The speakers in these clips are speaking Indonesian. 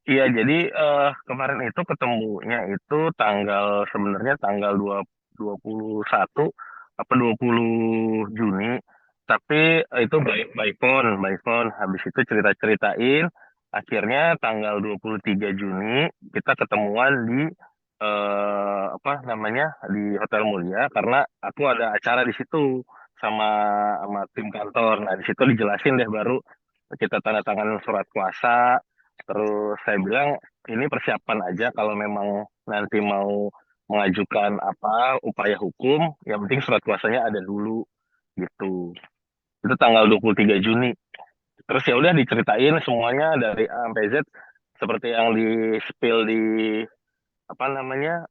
Iya, jadi kemarin itu ketemunya itu sebenarnya tanggal 21 apa 20 Juni, tapi itu by phone. Habis itu cerita-ceritain, akhirnya tanggal 23 Juni kita ketemuan di apa namanya di Hotel Mulia karena aku ada acara di situ sama sama tim kantor. Nah, di situ dijelasin deh baru kita tanda tangan surat kuasa. Terus saya bilang ini persiapan aja kalau memang nanti mau mengajukan apa upaya hukum, yang penting surat kuasanya ada dulu gitu. Itu tanggal 23 Juni. Terus ya udah diceritain semuanya dari A sampai Z seperti yang di spill di apa namanya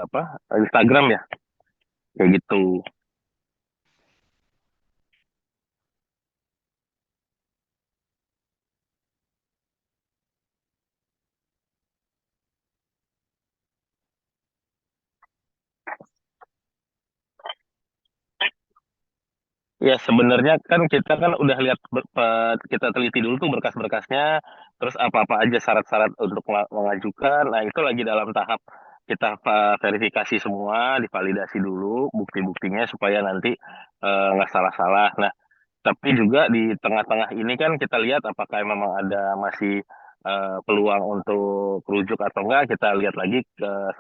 apa Instagram ya kayak gitu. Ya sebenarnya kan kita kan udah lihat kita teliti dulu tuh berkas-berkasnya, terus apa-apa aja syarat-syarat untuk mengajukan. Nah itu lagi dalam tahap kita verifikasi semua, divalidasi dulu bukti-buktinya supaya nanti nggak salah-salah. Nah tapi juga di tengah-tengah ini kan kita lihat apakah memang ada masih peluang untuk rujuk atau enggak, kita lihat lagi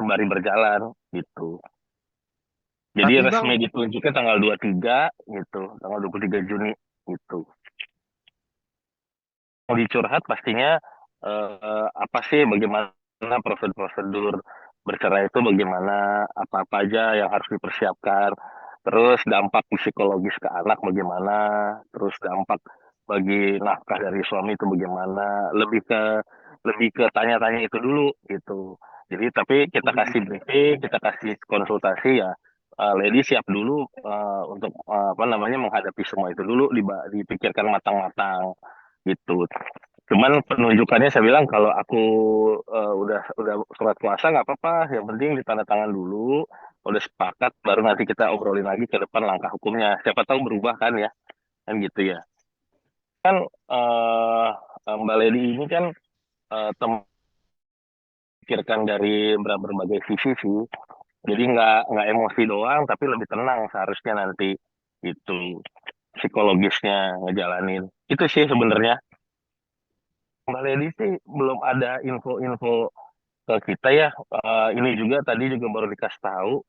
sembari berjalan gitu. Jadi Tapi Bang, resmi ditunjuknya tanggal 23 gitu, tanggal 23 Juni gitu. Mau dicurhat pastinya apa sih bagaimana prosedur-prosedur bercerai itu bagaimana, apa-apa aja yang harus dipersiapkan. Terus dampak psikologis ke anak bagaimana, terus dampak bagi nafkah dari suami itu bagaimana, lebih ke tanya-tanya itu dulu gitu. Jadi tapi kita kasih briefing, kita kasih konsultasi ya. Lady siap dulu untuk apa namanya menghadapi semua itu dulu dipikirkan matang-matang gitu. Cuman penunjukannya saya bilang kalau aku udah surat kuasa nggak apa-apa, yang penting ditandatangan dulu, udah sepakat baru nanti kita obrolin lagi ke depan langkah hukumnya. Siapa tahu berubah kan gitu ya. Kan eh Mbak Lady ini kan memikirkan dari berbagai sisi sih. Jadi nggak emosi doang, tapi lebih tenang seharusnya nanti itu psikologisnya ngejalanin. Itu sih sebenarnya. Mbak Lady sih belum ada info-info ke kita ya. Ini juga tadi juga baru dikasih tahu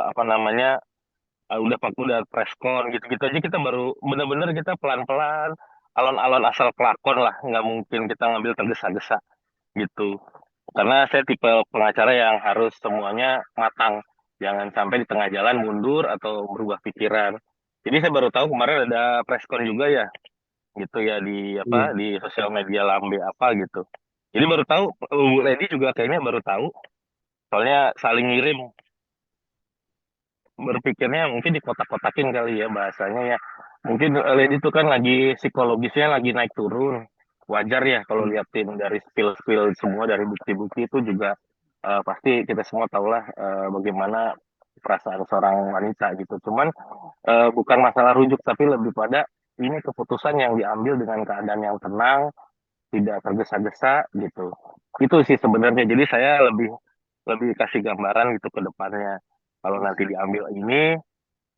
apa namanya udah pakai udah preskon gitu-gitu aja kita baru bener-bener kita pelan-pelan alon-alon asal kelakon lah, nggak mungkin kita ngambil tergesa-gesa gitu. Karena saya tipe pengacara yang harus semuanya matang, jangan sampai di tengah jalan mundur atau berubah pikiran. Jadi saya baru tahu kemarin ada preskon juga ya gitu ya di apa iya. di sosial media Lambe apa gitu. Jadi baru tahu Bu Lady juga kayaknya baru tahu. Soalnya saling ngirim, berpikirnya mungkin di kotak-kotakin kali ya bahasanya ya. Mungkin Lady itu kan lagi psikologisnya lagi naik turun. Wajar ya kalau liatin dari spill-spill semua dari bukti-bukti itu juga pasti kita semua tahulah bagaimana perasaan seorang wanita gitu. Cuman bukan masalah rujuk tapi lebih pada ini keputusan yang diambil dengan keadaan yang tenang, tidak tergesa-gesa gitu. Itu sih sebenarnya. Jadi saya lebih lebih kasih gambaran gitu ke depannya. Kalau nanti diambil ini,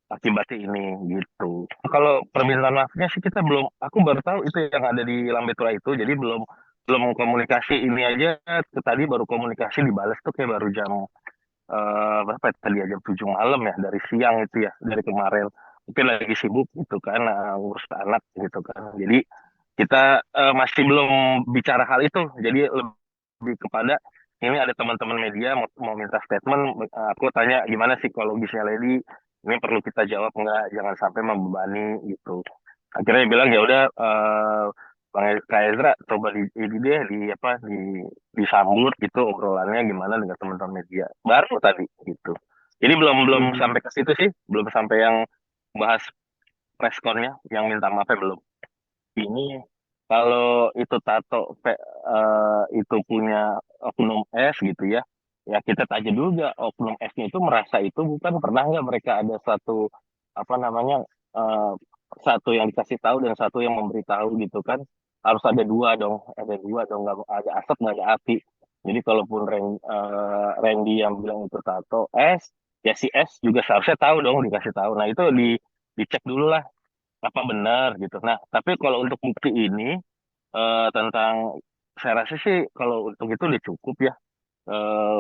akibatnya ini gitu. Kalau permintaan maafnya sih kita belum, aku baru tahu itu yang ada di Lambe Tura itu, jadi belum belum komunikasi ini aja. Tadi baru komunikasi dibalas tuh kayak baru jam berapa ya, tadi jam 7 malam ya dari siang itu ya dari kemarin. Mungkin lagi sibuk gitu kan ngurus anak gitu kan. Jadi kita masih belum bicara hal itu. Jadi lebih kepada ini ada teman-teman media mau minta statement, aku tanya gimana psikologisnya Lady, ini perlu kita jawab nggak, jangan sampai membebani gitu. Akhirnya dia bilang ya udah Bang Kak Ezra coba ini deh disambut gitu obrolannya gimana dengan teman-teman media. Baru tadi gitu. Jadi belum belum Hmm. sampai ke situ sih, belum sampai yang bahas preskonnya, yang minta maafnya belum. Ini kalau itu itu punya oknum S gitu ya, ya kita tanya dulu nggak oknum S-nya itu merasa itu bukan pernah nggak mereka ada satu apa namanya eh, satu yang dikasih tahu dan satu yang memberitahu gitu kan. harus ada dua dong, nggak ada asap nggak ada api. Jadi kalaupun Randy yang bilang itu tato S, ya si S juga seharusnya tahu dong, dikasih tahu. Nah itu dicek dulu lah apa benar gitu. Nah tapi kalau untuk bukti ini tentang, saya rasa sih kalau untuk itu udah cukup ya.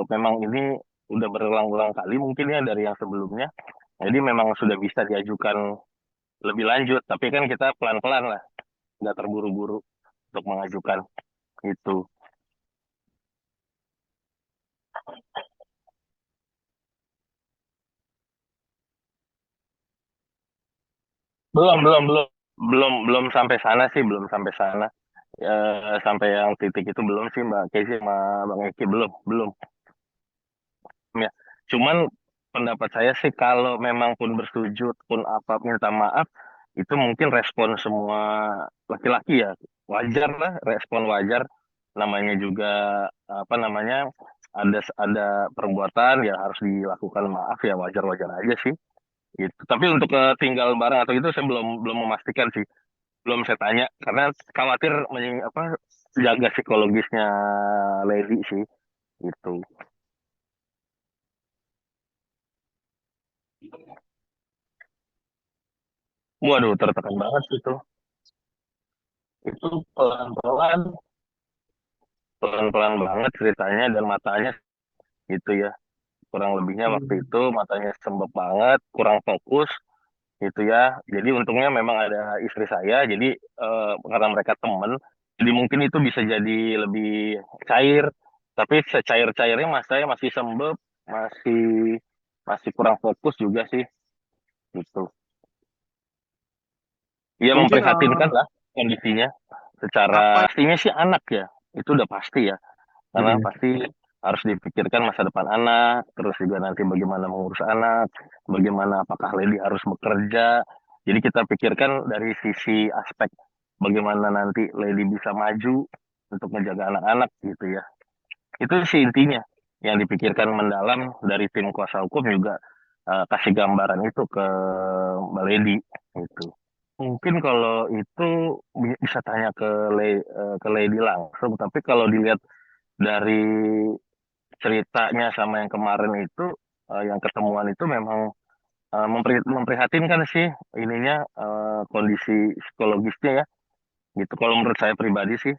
Memang ini udah berulang-ulang kali mungkin ya dari yang sebelumnya. Jadi memang sudah bisa diajukan lebih lanjut. Tapi kan kita pelan-pelan lah, nggak terburu-buru untuk mengajukan itu. Belum, belum, belum, belum sampai sana sih, belum sampai sana. Sampai yang titik itu belum sih Mbak Kesi sama Bang Eki, belum, belum. Ya. Cuman pendapat saya sih kalau memang pun bersujud pun apa minta maaf itu mungkin respon semua laki-laki ya, wajar lah, respon wajar. Namanya juga apa namanya, ada perbuatan ya harus dilakukan maaf ya, wajar-wajar aja sih. Gitu. Tapi untuk tinggal bareng atau itu saya belum belum memastikan sih, belum saya tanya karena khawatir apa jaga psikologisnya Lady sih gitu. Waduh, tertekan banget itu. Itu pelan-pelan, pelan-pelan banget ceritanya dan matanya gitu ya. Kurang lebihnya waktu Hmm. itu matanya sembab banget, kurang fokus gitu ya. Jadi untungnya memang ada istri saya, jadi karena mereka temen, jadi mungkin itu bisa jadi lebih cair. Tapi secair-cairnya mas saya masih sembab, masih masih kurang fokus juga sih gitu. Ya Mungkin memprihatinkan lah kondisinya. Secara apa? pastinya sih anak ya, itu udah pasti ya. Karena Mm-mm. pasti harus dipikirkan masa depan anak, terus juga nanti bagaimana mengurus anak, bagaimana apakah Lady harus bekerja. Jadi kita pikirkan dari sisi aspek bagaimana nanti Lady bisa maju untuk menjaga anak-anak gitu ya. Itu sih intinya yang dipikirkan mendalam dari tim kuasa hukum juga, kasih gambaran itu ke Mbak Lady gitu. Mungkin kalau itu bisa tanya ke Lady langsung, tapi kalau dilihat dari ceritanya sama yang kemarin itu, yang ketemuan itu memang memprihatinkan sih ininya, kondisi psikologisnya ya gitu kalau menurut saya pribadi sih.